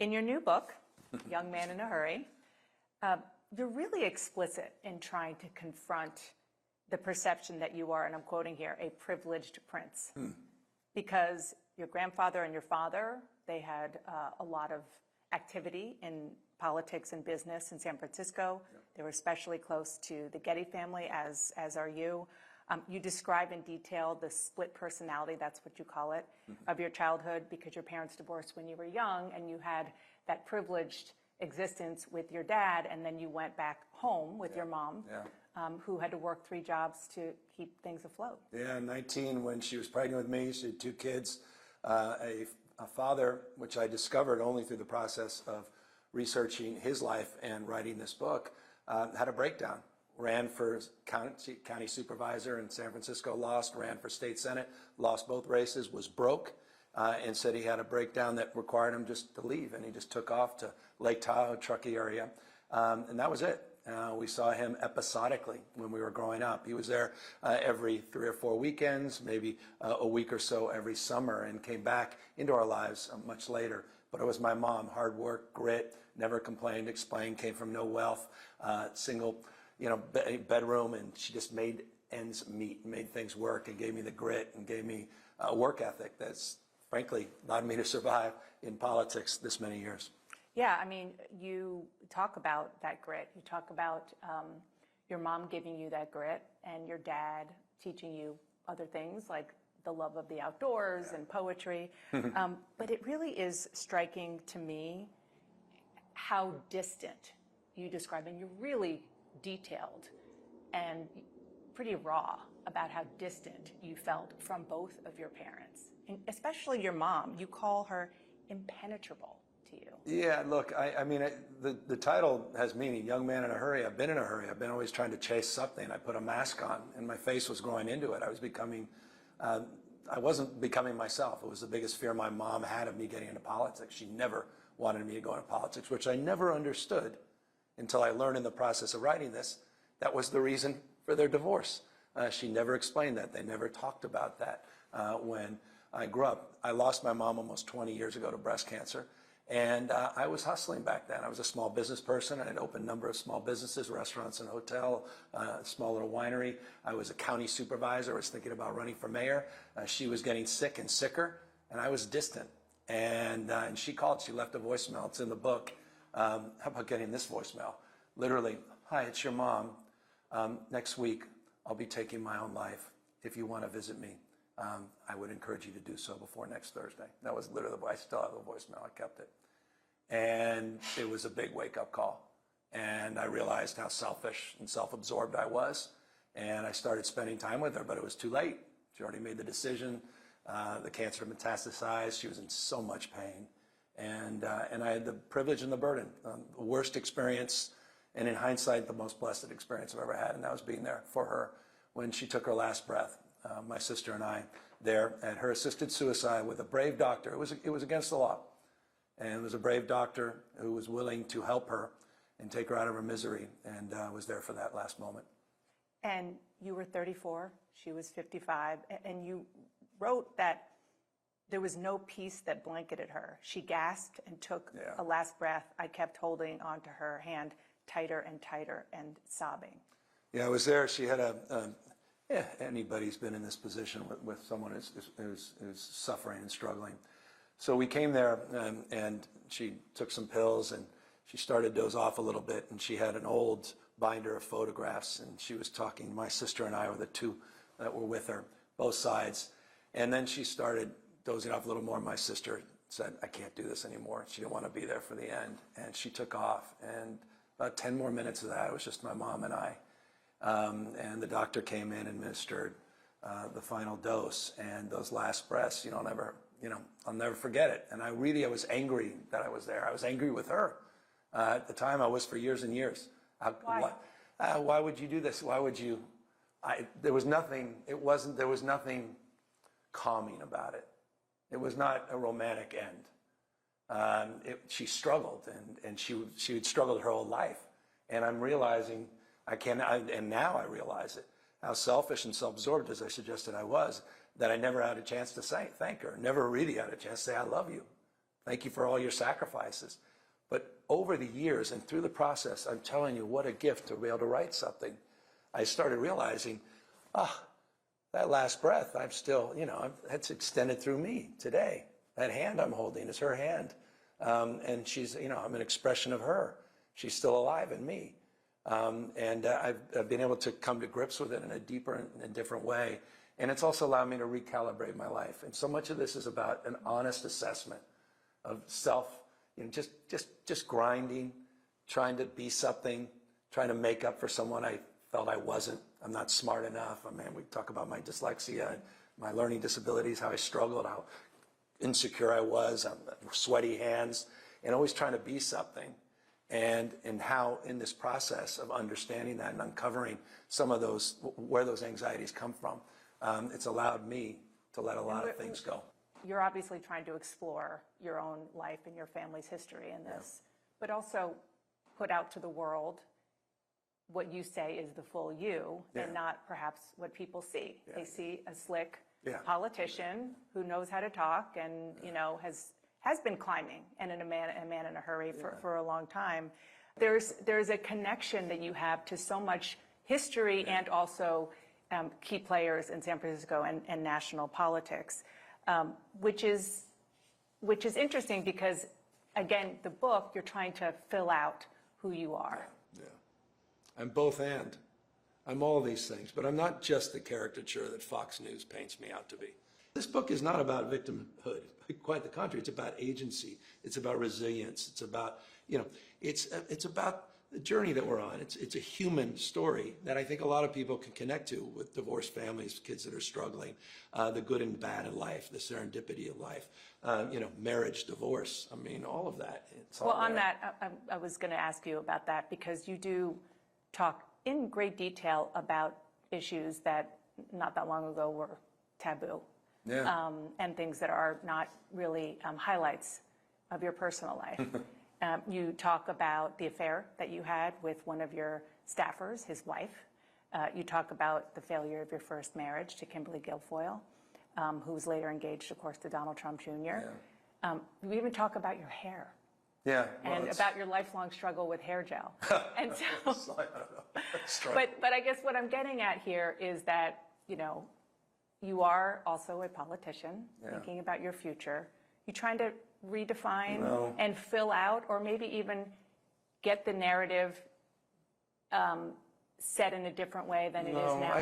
In your new book, Young Man in a Hurry, you're really explicit in trying to confront the perception that you are, and I'm quoting here, a privileged prince. Because your grandfather and your father, they had a lot of activity in politics and business in San Francisco. Yep. They were especially close to the Getty family, as are you. You describe in detail the split personality, that's what you call it, of your childhood, because your parents divorced when you were young and you had that privileged existence with your dad, and then you went back home with your mom, who had to work 3 jobs to keep things afloat. Yeah, 19 when she was pregnant with me. She had 2 kids, a father, which I discovered only through the process of researching his life and writing this book, had a breakdown. Ran for county supervisor in San Francisco, lost, ran for state senate, lost both races, was broke, and said he had a breakdown that required him just to leave, and he just took off to Lake Tahoe, Truckee area, and that was it. We saw him episodically when we were growing up. He was there every 3 or 4 weekends, maybe a week or so every summer, and came back into our lives much later. But it was my mom, hard work, grit, never complained, explained, came from no wealth, single, bedroom, and she just made ends meet, made things work, and gave me the grit and gave me a work ethic that's frankly allowed me to survive in politics this many years. Yeah, I mean, you talk about that grit. You talk about your mom giving you that grit and your dad teaching you other things like the love of the outdoors and poetry. But it really is striking to me how distant you describe, and you're really detailed and pretty raw about how distant you felt from both of your parents, and especially your mom. You call her impenetrable to you. Yeah, look, I mean, the title has meaning, Young Man in a Hurry. I've been in a hurry. I've been always trying to chase something. I put a mask on, and my face was going into it. I was becoming, I wasn't becoming myself. It was the biggest fear my mom had of me getting into politics. She never wanted me to go into politics, which I never understood until I learned in the process of writing this. That was the reason for their divorce. She never explained that. They never talked about that when I grew up. I lost my mom almost 20 years ago to breast cancer. And I was hustling back then. I was a small business person. I had opened a number of small businesses, restaurants and hotel, small little winery. I was a county supervisor. I was thinking about running for mayor. She was getting sick and sicker, and I was distant. And she called. She left a voicemail. It's in the book. How about getting this voicemail? Literally, hi, it's your mom. Next week, I'll be taking my own life. If you want to visit me, I would encourage you to do so before next Thursday. That was literally, I still have the voicemail. I kept it. And it was a big wake-up call. And I realized how selfish and self-absorbed I was. And I started spending time with her, but it was too late. She already made the decision. The cancer metastasized. She was in so much pain. And I had the privilege and the burden, the worst experience, and in hindsight, the most blessed experience I've ever had, and that was being there for her when she took her last breath. My sister and I there at her assisted suicide with a brave doctor. It was against the law. And it was a brave doctor who was willing to help her and take her out of her misery, and was there for that last moment. And you were 34, she was 55, and you wrote that there was no peace that blanketed her. She gasped and took a last breath. I kept holding onto her hand tighter and tighter and sobbing. Yeah, I was there. She had anybody's been in this position with someone who's suffering and struggling. So we came there, and she took some pills, and she started to doze off a little bit, and she had an old binder of photographs, and she was talking. My sister and I were the 2 that were with her, both sides. And then she started dozing off a little more. My sister said, I can't do this anymore. She didn't want to be there for the end, and she took off. And about 10 more minutes of that, it was just my mom and I. And the doctor came in and administered the final dose, and those last breaths, I'll never forget it. And I was angry that I was there. I was angry with her. At the time, I was for years and years. Why? Why would you do this? Why would you? There was nothing calming about it. It was not a romantic end. She struggled, and she had struggled her whole life. And I'm realizing, and now I realize it, how selfish and self-absorbed, as I suggested I was, that I never had a chance to thank her. Never really had a chance to say, I love you. Thank you for all your sacrifices. But over the years and through the process, I'm telling you, what a gift to be able to write something. I started realizing, that last breath, I'm still, it's extended through me today. That hand I'm holding is her hand. And she's, I'm an expression of her. She's still alive in me. I've been able to come to grips with it in a deeper and different way. And it's also allowed me to recalibrate my life. And so much of this is about an honest assessment of self, just grinding, trying to be something, trying to make up for someone I felt I wasn't. I'm not smart enough. We talk about my dyslexia and my learning disabilities, how I struggled, how insecure I was, sweaty hands, and always trying to be something. And how in this process of understanding that and uncovering some of those, where those anxieties come from, it's allowed me to let a lot of things go. You're obviously trying to explore your own life and your family's history in this, but also put out to the world what you say is the full you and not perhaps what people see. They see a slick politician who knows how to talk and, has been climbing and a man in a hurry for a long time. There's a connection that you have to so much history and also key players in San Francisco and national politics, which is interesting because, again, the book, you're trying to fill out who you are. Yeah. I'm both and. I'm all these things, but I'm not just the caricature that Fox News paints me out to be. This book is not about victimhood. Quite the contrary. It's about agency. It's about resilience. It's about, it's about the journey that we're on. It's a human story that I think a lot of people can connect to with divorced families, kids that are struggling, the good and bad in life, the serendipity of life, marriage, divorce. All of that. Well, on that, I was going to ask you about that because you do talk in great detail about issues that not that long ago were taboo. Yeah. And things that are not really highlights of your personal life. You talk about the affair that you had with one of your staffers, his wife. You talk about the failure of your first marriage to Kimberly Guilfoyle, who was later engaged, of course, to Donald Trump Jr. Yeah. We even talk about your hair. Yeah. And about your lifelong struggle with hair gel. And so, I don't know. But I guess what I'm getting at here is that, you are also a politician, thinking about your future. You're trying to redefine and fill out, or maybe even get the narrative set in a different way than it is now.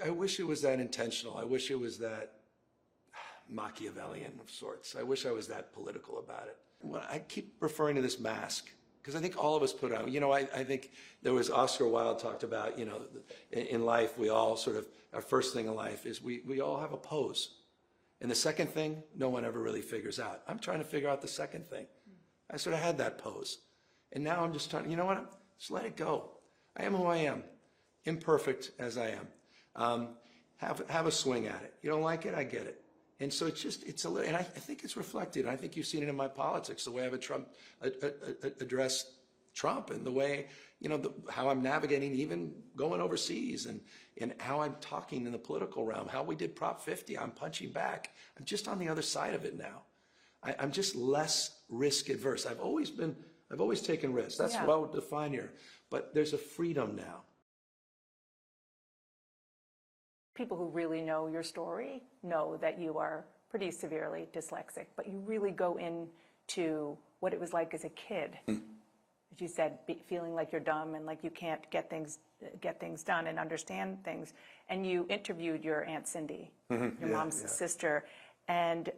I wish it was that intentional. I wish it was that Machiavellian of sorts. I wish I was that political about it. Well, I keep referring to this mask because I think all of us put on. I think there was Oscar Wilde talked about, in life we all sort of, our first thing in life is we all have a pose. And the second thing, no one ever really figures out. I'm trying to figure out the second thing. I sort of had that pose. And now I'm just trying, just let it go. I am who I am, imperfect as I am. Have a swing at it. You don't like it, I get it. And so it's a little, and I think it's reflected. And I think you've seen it in my politics, the way I've addressed Trump and the way, how I'm navigating even going overseas and how I'm talking in the political realm, how we did Prop 50. I'm punching back. I'm just on the other side of it now. I'm just less risk adverse. I've always taken risks. That's well defined here. But there's a freedom now. People who really know your story know that you are pretty severely dyslexic, but you really go into what it was like as a kid. As you said, feeling like you're dumb and like you can't get things done and understand things. And you interviewed your Aunt Cindy, your mom's sister, and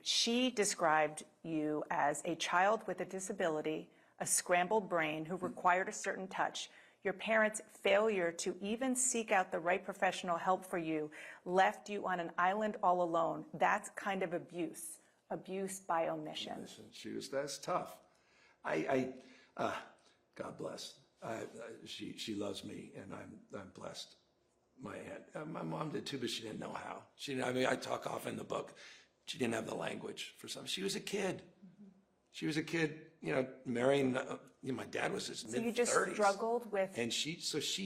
she described you as a child with a disability, a scrambled brain who required a certain touch. Your parents' failure to even seek out the right professional help for you left you on an island all alone. That's kind of abuse by omission. That's tough. God bless. She loves me, and I'm blessed. My aunt, my mom did too, but she didn't know how. I talk often in the book. She didn't have the language for something. She was a kid. She was a kid marrying, my dad was his So you mid-30s. just struggled with, And she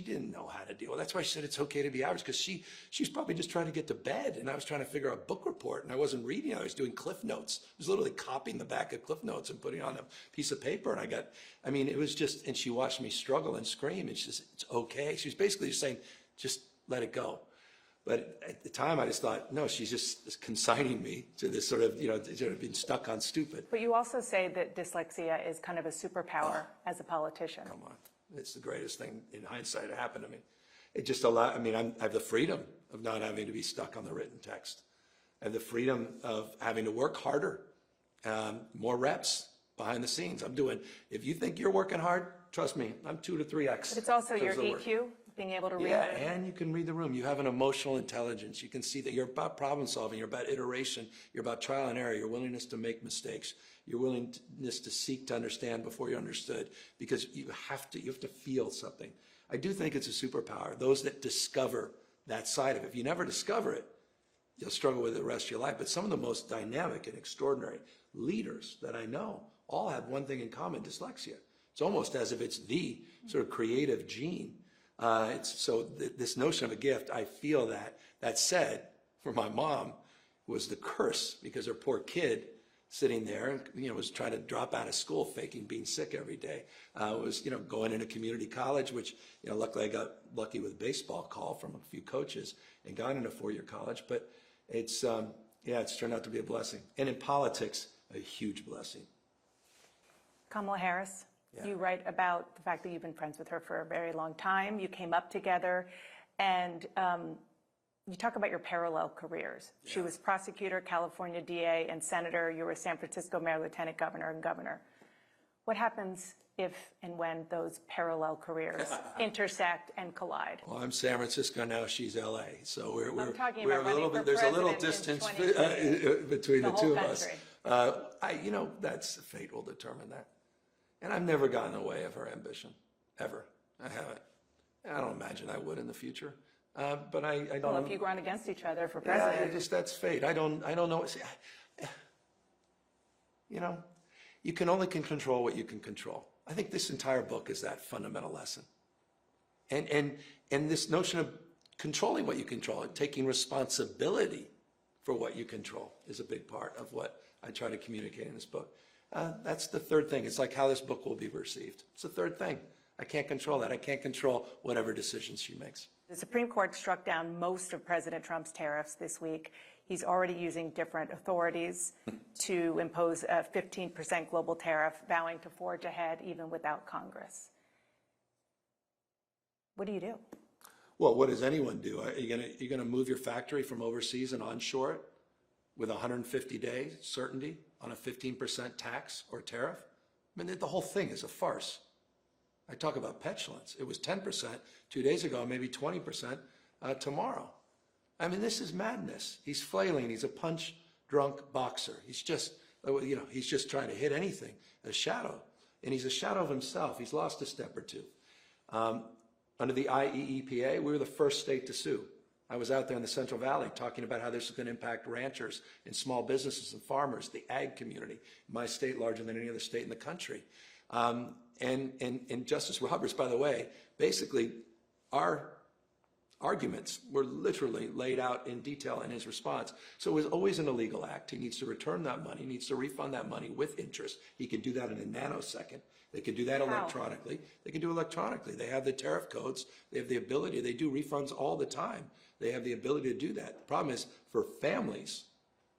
didn't know how to deal with it. That's why she said it's okay to be average, because she was probably just trying to get to bed, and I was trying to figure out a book report, and I wasn't reading. I was doing Cliff Notes. I was literally copying the back of Cliff Notes and putting on a piece of paper, and it was just, and she watched me struggle and scream, and she says, it's okay. She was basically just saying, just let it go. But at the time, I just thought, no, she's just consigning me to this sort of, sort of being stuck on stupid. but you also say that dyslexia is kind of a superpower as a politician. Come on. It's the greatest thing in hindsight that happened to me. It just allowed, I have the freedom of not having to be stuck on the written text. I have the freedom of having to work harder, more reps behind the scenes. If you think you're working hard, trust me, I'm 2 to 3x. But it's also your EQ, being able to read. Yeah, and you can read the room. You have an emotional intelligence. You can see that you're about problem solving. You're about iteration. You're about trial and error. Your willingness to make mistakes. Your willingness to seek to understand before you understood, because you have to feel something. I do think it's a superpower. Those that discover that side of it. If you never discover it, you'll struggle with it the rest of your life. But some of the most dynamic and extraordinary leaders that I know all have one thing in common: dyslexia. It's almost as if it's the sort of creative gene. This notion of a gift, I feel that. That said, for my mom, was the curse, because her poor kid sitting there, was trying to drop out of school, faking being sick every day. Was, going into community college, which, luckily I got lucky with a baseball call from a few coaches and got into a 4-year college. But it's turned out to be a blessing. And in politics, a huge blessing. Kamala Harris. Yeah. You write about the fact that you've been friends with her for a very long time. You came up together, and you talk about your parallel careers. Yeah. She was prosecutor, California DA, and senator. You were San Francisco mayor, lieutenant governor, and governor. What happens if and when those parallel careers intersect and collide? Well, I'm San Francisco now. She's LA, so we're talking about a little bit. There's a little distance between the two of us. That's fate will determine that. And I've never gotten in the way of her ambition, ever. I haven't. I don't imagine I would in the future. But I don't. Well, if you run against each other for president, that's fate. I don't know. See, you can only control what you can control. I think this entire book is that fundamental lesson. And this notion of controlling what you control and taking responsibility for what you control is a big part of what I try to communicate in this book. That's the third thing. It's like how this book will be received. It's the third thing. I can't control that. I can't control whatever decisions she makes. The Supreme Court struck down most of President Trump's tariffs this week. He's already using different authorities to impose a 15% global tariff, vowing to forge ahead even without Congress. What do you do? Well, what does anyone do? Are you gonna move your factory from overseas and onshore it with 150-day certainty on a 15% tax or tariff? I mean, the whole thing is a farce. I talk about petulance. It was 10% 2 days ago, maybe 20% tomorrow. I mean, this is madness. He's flailing. He's a punch-drunk boxer. He's just trying to hit anything, a shadow. And he's a shadow of himself. He's lost a step or two. Under the IEEPA, we were the first state to sue. I was out there in the Central Valley talking about how this is going to impact ranchers and small businesses and farmers, the ag community, my state larger than any other state in the country. And Justice Roberts, by the way, basically our arguments were literally laid out in detail in his response. So it was always an illegal act. He needs to return that money, needs to refund that money with interest. He can do that in a nanosecond. They can do that electronically. They can do electronically. They have the tariff codes. They have the ability. They do refunds all the time. They have the ability to do that. The problem is for families,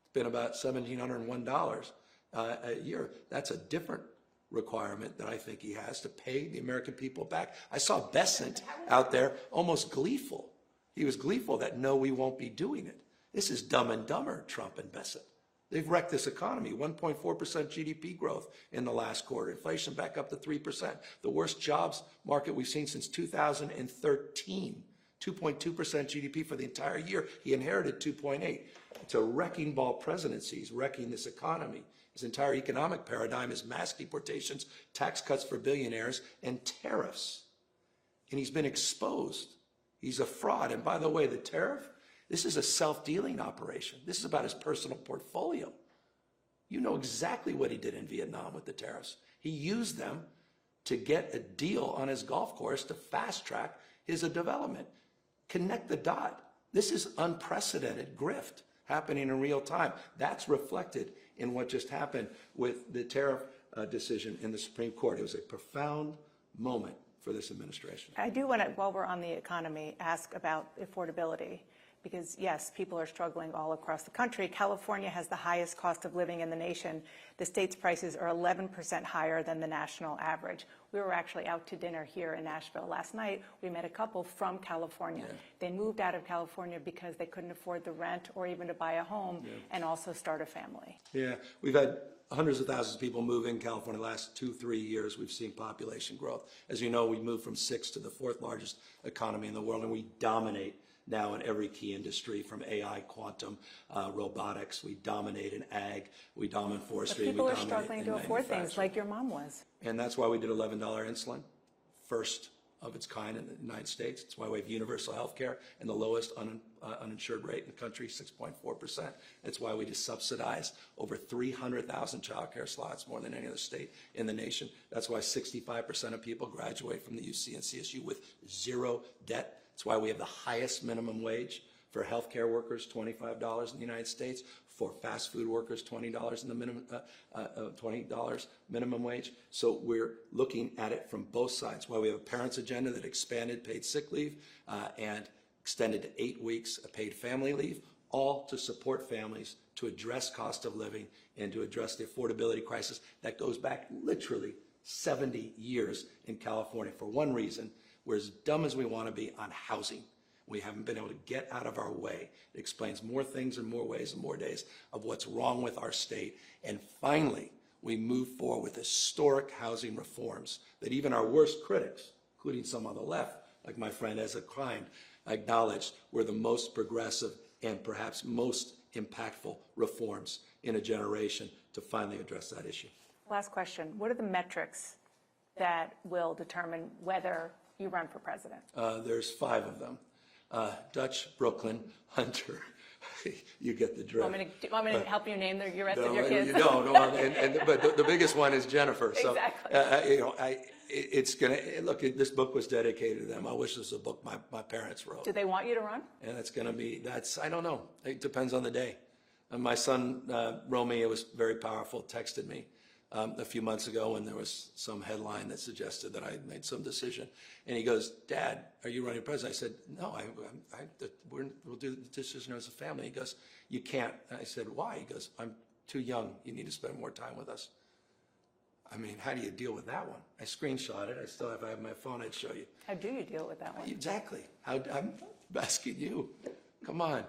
it's been about $1,701 a year. That's a different requirement that I think he has to pay the American people back. I saw Bessent out there almost gleeful. He was gleeful that no, we won't be doing it. This is Dumb and Dumber, Trump and Bessent. They've wrecked this economy. 1.4% GDP growth in the last quarter. Inflation back up to 3%. The worst jobs market we've seen since 2013. 2.2% GDP for the entire year. He inherited 2.8. It's a wrecking ball presidency. He's wrecking this economy. His entire economic paradigm is mass deportations, tax cuts for billionaires, and tariffs. And he's been exposed. He's a fraud. And by the way, the tariff, this is a self-dealing operation. This is about his personal portfolio. You know exactly what he did in Vietnam with the tariffs. He used them to get a deal on his golf course to fast track his development. Connect the dot. This is unprecedented grift happening in real time. That's reflected in what just happened with the tariff decision in the Supreme Court. It was a profound moment for this administration. I do want to, while we're on the economy, ask about affordability. Because yes, people are struggling all across the country. California has the highest cost of living in the nation. The state's prices are 11% higher than the national average. We were actually out to dinner here in Nashville last night. We met a couple from California. Yeah. They moved out of California because they couldn't afford the rent or even to buy a home and also start a family. Yeah, we've had hundreds of thousands of people move in California the last 2-3 years. We've seen population growth. As you know, we moved from 6th to the 4th largest economy in the world, and we dominate now in every key industry, from AI, quantum, robotics. We dominate in ag, we dominate forestry. But people are struggling to afford things like your mom was. And that's why we did $11 insulin, first of its kind in the United States. It's why we have universal health care and the lowest uninsured rate in the country, 6.4%. It's why we just subsidize over 300,000 child care slots, more than any other state in the nation. That's why 65% of people graduate from the UC and CSU with zero debt. It's why we have the highest minimum wage for healthcare workers, $25 in the United States. For fast food workers, $20 in the minimum, $20 minimum wage. So we're looking at it from both sides. Why we have a parents' agenda that expanded paid sick leave and extended to 8 weeks of paid family leave, all to support families, to address cost of living, and to address the affordability crisis that goes back literally 70 years in California. For one reason, we're as dumb as we want to be on housing. We haven't been able to get out of our way. It explains more things in more ways and more days of what's wrong with our state. And finally, we move forward with historic housing reforms that even our worst critics, including some on the left, like my friend Ezra Klein, acknowledged were the most progressive and perhaps most impactful reforms in a generation to finally address that issue. Last question. What are the metrics that will determine whether you run for president? There's 5 of them. Dutch, Brooklyn, Hunter. You get the drift. Want me to help you name the rest of your kids? No. But the biggest one is Jennifer. So, exactly. It's gonna look. This book was dedicated to them. I wish this was a book my parents wrote. Do they want you to run? And it's gonna be. I don't know. It depends on the day. And my son Romy, it was very powerful. Texted me a few months ago when there was some headline that suggested that I had made some decision. And he goes, "Dad, are you running president?" I said, "No, we'll do the decision as a family." He goes, "You can't." And I said, "Why?" He goes, "I'm too young. You need to spend more time with us." I mean, how do you deal with that one? I screenshot it. If I have my phone, I'd show you. How do you deal with that one? Exactly. I'm asking you. Come on.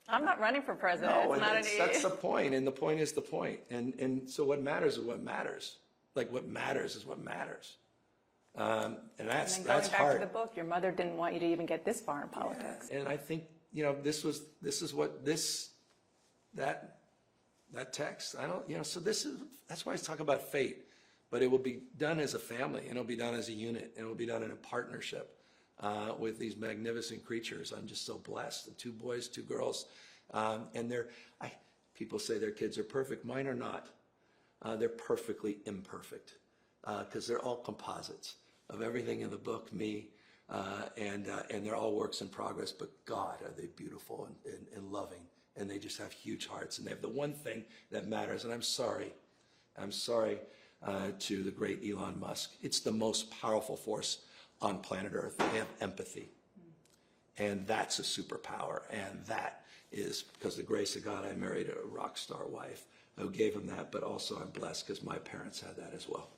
I'm not running for president. No, it's not that's the point, and the point is the point. And so what matters is what matters. Like what matters is what matters. And that's and then going back hard. to the book, your mother didn't want you to even get this far in politics. Yeah, and I think that text. I don't so that's why I talk about fate. But it will be done as a family, and it'll be done as a unit, and it'll be done in a partnership with these magnificent creatures. I'm just so blessed. The 2 boys, 2 girls, and people say their kids are perfect. Mine are not. They're perfectly imperfect because they're all composites of everything in the book, me, and they're all works in progress. But God, are they beautiful and loving, and they just have huge hearts, and they have the one thing that matters. And I'm sorry to the great Elon Musk. It's the most powerful force on planet Earth. They have empathy, and that's a superpower. And that is because of the grace of God, I married a rock star wife who gave him that. But also, I'm blessed because my parents had that as well.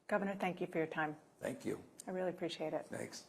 Governor, thank you for your time. Thank you. I really appreciate it. Thanks.